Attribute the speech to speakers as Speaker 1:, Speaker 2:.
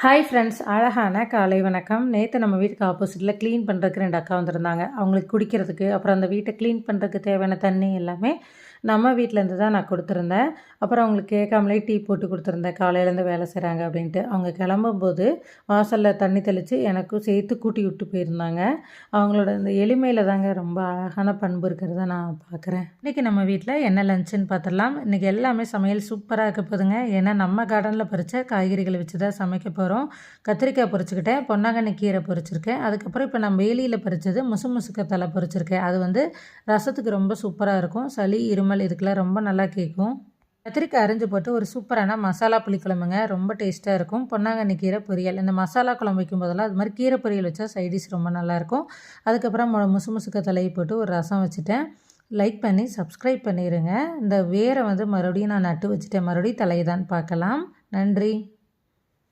Speaker 1: Hi friends, அழகான காலை வணக்கம். நேற்று நம்ம வீட்டுக்கு ஆப்போசிட்டில் க்ளீன் பண்ணுறதுக்கு 2 அக்கா வந்திருந்தாங்க. அவங்களுக்கு குடிக்கிறதுக்கு, அப்புறம் அந்த வீட்டை க்ளீன் பண்ணுறதுக்கு தேவையான தண்ணி எல்லாமே நம்ம வீட்டிலேருந்து தான் நான் கொடுத்துருந்தேன். அப்புறம் அவங்களுக்கு கேட்காமலே டீ போட்டு கொடுத்துருந்தேன், காலையிலேருந்து வேலை செய்கிறாங்க அப்படின்ட்டு. அவங்க கிளம்பும்போது வாசலில் தண்ணி தெளித்து எனக்கும் சேர்த்து கூட்டி விட்டு போயிருந்தாங்க. அவங்களோட இந்த எளிமையில் தாங்க ரொம்ப அழகான பண்பு இருக்கிறத நான் பார்க்குறேன். இன்றைக்கி நம்ம வீட்டில் என்ன லஞ்சுன்னு பார்த்துடலாம். இன்றைக்கி எல்லாமே சமையல் சூப்பராக இருக்க போதுங்க. ஏன்னா நம்ம கார்டனில் பறித்த காய்கறிகளை வச்சு தான் சமைக்க போகிறோம். கத்திரிக்காய் பொரிச்சுக்கிட்டேன், பொன்னாங்கண்ணி கீரை பொரிச்சிருக்கேன். அதுக்கப்புறம் இப்போ நான் வேலியில் பறித்தது முசுமுசுக்கத்தலை பொரிச்சிருக்கேன். அது வந்து ரசத்துக்கு ரொம்ப சூப்பராக இருக்கும். சளி இருமல் இதுக்கெல்லாம் ரொம்ப நல்லா கேட்கும். கத்திரிக்காய் அரிஞ்சு போட்டு ஒரு சூப்பரான மசாலா புளிக்குழம்புங்க, ரொம்ப டேஸ்ட்டாக இருக்கும். பொன்னாங்கண்ணி கீரை பொரியல். இந்த மசாலா குழம்பு வைக்கும் போதெல்லாம் அது மாதிரி கீரை பொரியல் வச்சா சைடிஷ் ரொம்ப நல்லாயிருக்கும். அதுக்கப்புறம் முசுமுசுக்க தலையை போட்டு ஒரு ரசம் வச்சுட்டேன். லைக் பண்ணி சப்ஸ்கிரைப் பண்ணிடுங்க. இந்த வேரை வந்து மறுபடியும் நான் நட்டு வச்சுட்டேன். மறுபடியும் தலையை தான் பார்க்கலாம். நன்றி.